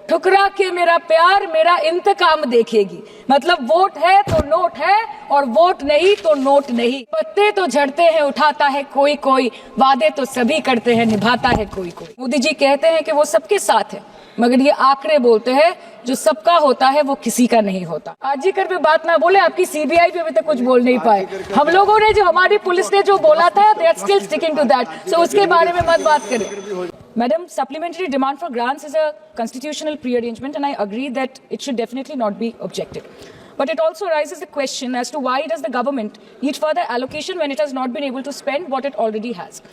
ठुकरा के मेरा प्यार मेरा इंतकाम देखेगी। मतलब वोट है तो नोट है और वोट नहीं तो नोट नहीं। पत्ते तो झड़ते हैं उठाता है कोई कोई, वादे तो सभी करते हैं निभाता है कोई कोई। मोदी जी कहते हैं कि वो सबके साथ है, मगर ये आंकड़े बोलते हैं जो सबका होता है वो किसी का नहीं होता। आरजीकर पे बात ना बोले, आपकी सीबीआई पे अभी तक कुछ बोल नहीं पाए। हम लोगों ने जो, हमारी पुलिस ने जो बोला था, they are still sticking to that. So उसके बारे में मत बात करें। Madam, supplementary demand for grants is a constitutional pre-arrangement, and I agree that it should definitely not be objected. But it also raises the question as to why does the government need further allocation when it has not been able to spend what it already has.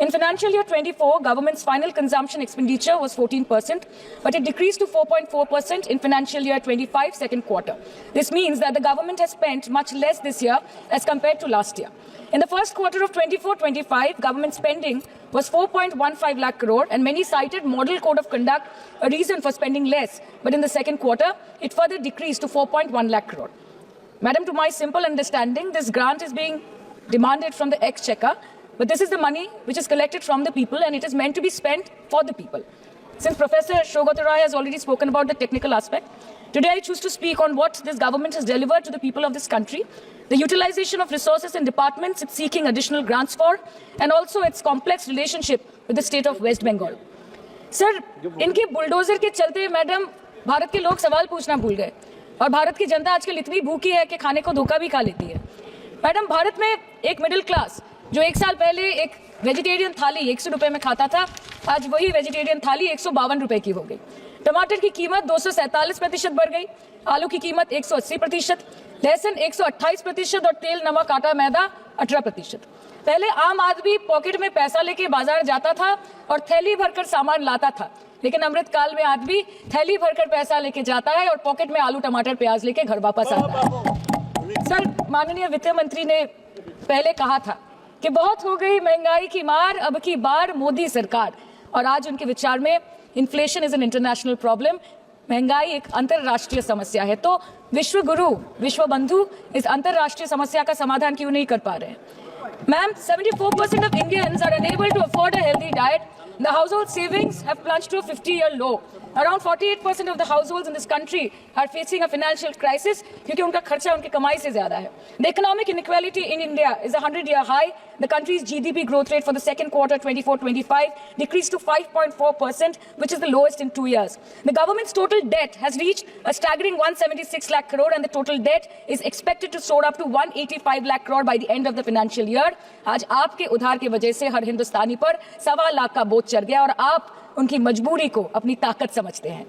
In financial year 24, government's final consumption expenditure was 14%, but it decreased to 4.4% in financial year 25 second quarter. This means that the government has spent much less this year as compared to last year. In the first quarter of 24-25, government spending was 4.15 lakh crore, and many cited model code of conduct a reason for spending less. But in the second quarter, it further decreased to 4.1 lakh crore. Madam, to my simple understanding, this grant is being demanded from the exchequer, but this is the money which is collected from the people, and it is meant to be spent for the people. Since Professor Shogata Roy has already spoken about the technical aspect, today I choose to speak on what this government has delivered to the people of this country, the utilization of resources and departments it's seeking additional grants for, and also its complex relationship with the state of West Bengal. Sir, इनके bulldozer के चलते madam Bharat के लोग सवाल पूछना भूल गए, और भारत की जनता आजकल इतनी भूखी है कि खाने को धोखा भी खा लेती है। मैडम, भारत में एक मिडिल क्लास जो एक साल पहले एक वेजिटेरियन थाली 100 रुपए में खाता था, आज वही वेजिटेरियन थाली 152 रुपए की हो गई। टमाटर की कीमत 247% बढ़ गई, आलू की कीमत 180%, लहसुन 128% और तेल नमक आटा मैदा 18%। पहले आम आदमी पॉकेट में पैसा लेके बाजार जाता था और थैली भरकर सामान लाता था, लेकिन अमृतकाल में आदमी थैली भरकर पैसा लेके जाता है और पॉकेट में आलू टमाटर प्याज लेके घर वापस आता है। सर, माननीय वित्त मंत्री ने पहले कहा था कि बहुत हो गई महंगाई की मार, अब की बार मोदी सरकार, और आज उनके विचार में inflation is an international problem, महंगाई एक अंतरराष्ट्रीय समस्या है। तो विश्व गुरु विश्व बंधु इस अंतरराष्ट्रीय समस्या का समाधान क्यों नहीं कर पा रहे हैं? Ma'am, 74% of Indians are unable to afford a healthy diet. The household savings have plunged to a 50-year low. Around 48% of the households in this country are facing a financial crisis क्योंकि उनका खर्चा उनकी कमाई से ज्यादा है। The economic inequality in India is a 100-year high. The country's GDP growth rate for the second quarter 24-25 decreased to 5.4%, which is the lowest in 2 years. The government's total debt has reached a staggering 176 lakh crore, and the total debt is expected to soar up to 185 lakh crore by the end of the financial year. आज आपके उधार की वजह से हर हिंदुस्तानी पर 1.25 लाख का बोझ चढ़ गया, और आप उनकी मजबूरी को अपनी ताकत समझते हैं।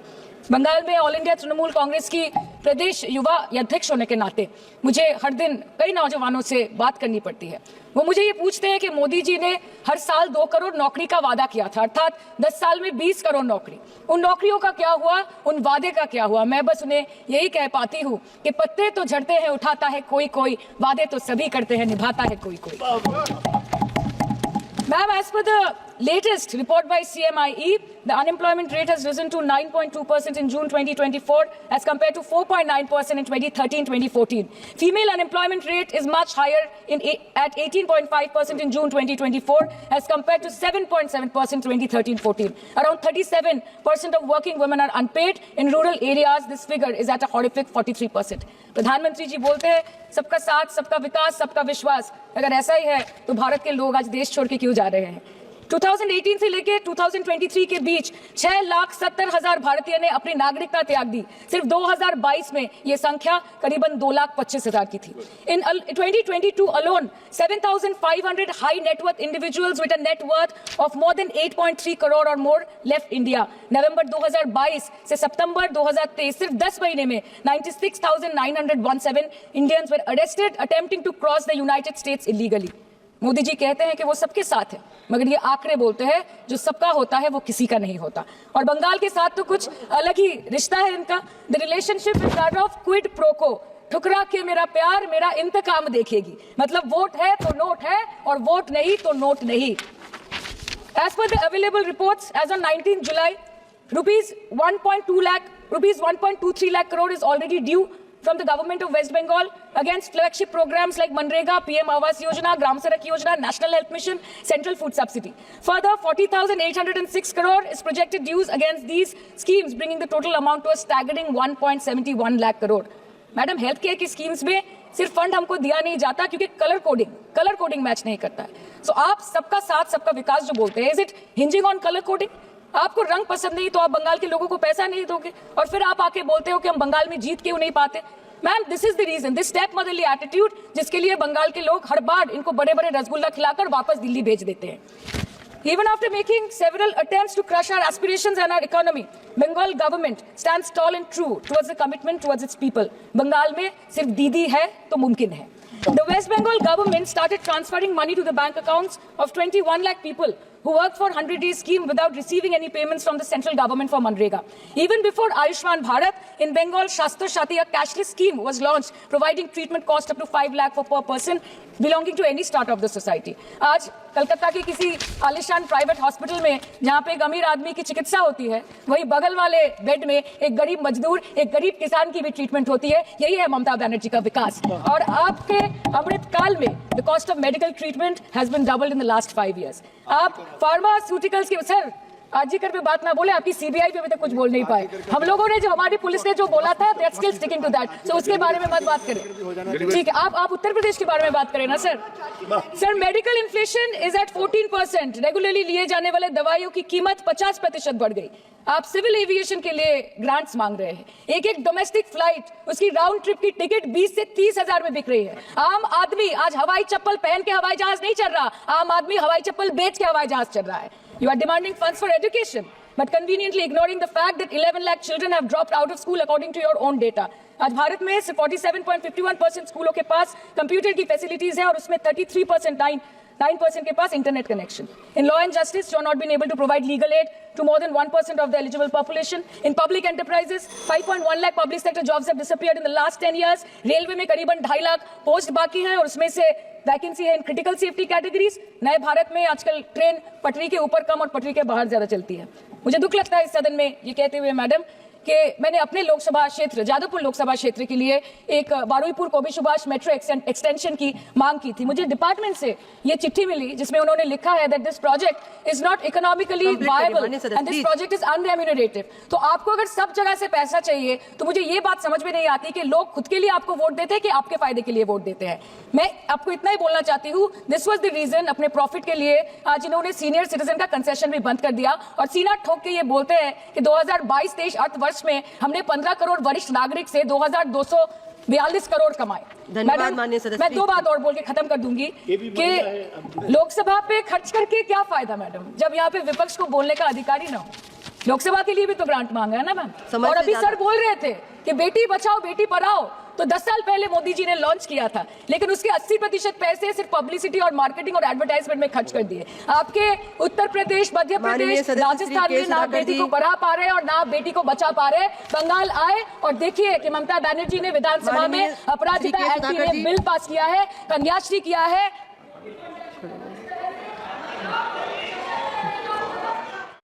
बंगाल में ऑल इंडिया तृणमूल कांग्रेस की प्रदेश युवा अध्यक्ष होने के नाते मुझे हर दिन कई नौजवानों से बात करनी पड़ती है। वो मुझे ये पूछते हैं कि मोदी जी ने हर साल 2 करोड़ नौकरी का वादा किया था, अर्थात 10 साल में 20 करोड़ नौकरी, उन नौकरियों का क्या हुआ, उन वादे का क्या हुआ? मैं बस उन्हें यही कह पाती हूँ कि पत्ते तो झड़ते हैं उठाता है कोई कोई, वादे तो सभी करते हैं निभाता है कोई कोई। Ma'am, as per the latest report by CMIE, the unemployment rate has risen to 9.2% in June 2024 as compared to 4.9% in 2013-2014. Female unemployment rate is much higher at 18.5% in June 2024 as compared to 7.7% in 2013-14. Around 37% of working women are unpaid. In rural areas, this figure is at a horrific 43%. प्रधानमंत्री जी बोलते हैं सबका साथ, सबका विकास, सबका विश्वास। अगर ऐसा ही है तो भारत के लोग आज देश छोड़ के क्यों जा रहे हैं? 2018 से लेके 2023 के बीच 6,70,000 भारतीय ने अपनी नागरिकता त्याग दी। सिर्फ 2022 में ये संख्या करीबन 2,25,000 की थी। In 2022 alone, 7,500 high net worth individuals with a net worth of more than 8.3 crore or more left India. नवंबर 2022 से सितंबर 2023 सिर्फ 10 महीने में 96,917 Indians were arrested attempting to cross the United States illegally. Modi ji कहते हैं कि वो सबके साथ है, मगर ये आंकड़े बोलते हैं जो सबका होता है वो किसी का नहीं होता। और बंगाल के साथ तो कुछ अलग ही रिश्ता है इनका। The relationship is that of quid pro quo, ठुकरा के मेरा प्यार मेरा इंतकाम देखेगी। मतलब वोट है तो नोट है और वोट नहीं तो नोट नहीं। As per the available reports as on 19 July, rupees 1.23 lakh crore is already due from the government of West Bengal against flagship programs like Manrega, PM Awas Yojana, Gram Sadak Yojana, National Health Mission, Central Food Subsidy. Further, 40,806 crore is projected dues against these schemes, bringing the total amount to a staggering 1.71 lakh crore. Madam, health care की schemes में सिर्फ fund हमको दिया नहीं जाता क्योंकि colour coding match नहीं करता है। सो आप सबका साथ सबका विकास जो बोलते हैं, is it hinging on colour coding? आपको रंग पसंद नहीं तो आप बंगाल के लोगों को पैसा नहीं दोगे और फिर आप आके बोलते हो कि हम बंगाल में जीत क्यों नहीं पाते। Ma'am, this is the reason, this step motherly attitude, जिसके लिए बंगाल के लोग हर बार इनको बड़े बड़े रसगुल्ला खिलाकर वापस दिल्ली भेज देते हैं। Even after making several attempts to crush our aspirations and our economy, Bengal government stands tall and true towards the commitment towards its people. Bengal में सिर्फ दीदी है तो मुमकिन है। The West Bengal government started transferring money to the bank accounts of 21 lakh people who worked for 100-day scheme without receiving any payments from the central government for Manrega. Even before Ayushman Bharat, in Bengal, Shastra Shati, a cashless scheme was launched, providing treatment cost up to 5 lakh for per person belonging to any strata of the society. आज कलकत्ता के किसी आलिशान private hospital में जहाँ पे एक अमीर आदमी की चिकित्सा होती है, वही बगल वाले बेड में एक गरीब मजदूर, एक गरीब किसान की भी ट्रीटमेंट होती है। यही है ममता बनर्जी का विकास। और आपके अमृत काल में the cost of medical treatment has been doubled in the last 5 years। आप फार्मास्यूटिकल्स के सर आरजीकर पे बात ना बोले, आपकी सीबीआई पे अभी तक कुछ बोल नहीं पाए। हम लोगों ने जो, हमारी पुलिस ने जो बोला था, that's still sticking to that. So उसके बारे में मत बात करें, ठीक है? आप उत्तर प्रदेश के बारे में बात करें ना sir. Sir, medical inflation is at 14%। Regularly लिए जाने वाले दवाइयों की कीमत 50% बढ़ गई। आप सिविल एविएशन के लिए ग्रांट्स मांग रहे हैं। एक डोमेस्टिक फ्लाइट, उसकी राउंड ट्रिप की टिकट 20 से 30 हजार में बिक रही है। आम आदमी आज हवाई चप्पल पहन के हवाई जहाज नहीं चल रहा, आम आदमी हवाई चप्पल बेच के हवाई जहाज चल रहा है। You are demanding funds for education, but conveniently ignoring the fact that 11 lakh children have dropped out of school according to your own data. आज भारत में सिर्फ 47.51% स्कूलों के पास कंप्यूटर की फैसिलिटीज है और उसमें 33% के पास internet connection. In law and justice, you are not been able to provide legal aid to more than 1% of the eligible population. In public enterprises, 5.1 lakh public sector jobs have disappeared in the last 10 years. Railway में करीबन 2.5 lakh post बाकी हैं और उसमें से vacancy है in critical safety categories. नए भारत में आजकल ट्रेन पटरी के ऊपर कम और पटरी के बाहर ज्यादा चलती है। मुझे दुख लगता है इस सदन में ये कहते हुए मैडम कि मैंने अपने लोकसभा क्षेत्र जादवपुर लोकसभा क्षेत्र के लिए एक बारुईपुर कोबी सुभाष मेट्रो एक्सटेंशन की मांग की थी। मुझे डिपार्टमेंट से ये चिट्ठी मिली जिसमें उन्होंने लिखा है that this project is not economically viable and this project is unremunerative. तो आपको अगर सब जगह से पैसा चाहिए तो मुझे ये बात समझ में नहीं आती कि लोग खुद के लिए आपको वोट देते हैं कि आपके फायदे के लिए वोट देते हैं। मैं आपको इतना ही बोलना चाहती हूँ, दिस वाज द रीजन अपने प्रॉफिट के लिए आज इन्होंने सीनियर सिटीजन का कंसेशन भी बंद कर दिया और सीना ठोक के ये बोलते हैं कि 2022-23 अर्थवर्ष में हमने 15 करोड़ वरिष्ठ नागरिक से 2242 करोड़ कमाए। धन्यवाद माननीय सदस्य। मैं 2 बात और बोल के खत्म कर दूंगी कि लोकसभा पे खर्च करके क्या फायदा मैडम, जब यहाँ पे विपक्ष को बोलने का अधिकार ही ना हो। लोकसभा के लिए भी तो ग्रांट मांगा है ना मैम। और अभी सर बोल रहे थे कि बेटी बचाओ बेटी पढ़ाओ, तो 10 साल पहले मोदी जी ने लॉन्च किया था, लेकिन उसके 80% पैसे सिर्फ पब्लिसिटी और मार्केटिंग और एडवर्टाइजमेंट में खर्च कर दिए। आपके उत्तर प्रदेश, मध्य प्रदेश, राजस्थान में ना बेटी को पढ़ा पा रहे और ना बेटी को बचा पा रहे। बंगाल आए और देखिए कि ममता बनर्जी ने विधानसभा में अपराजिता एक्ट में बिल पास किया है, कन्याश्री किया है,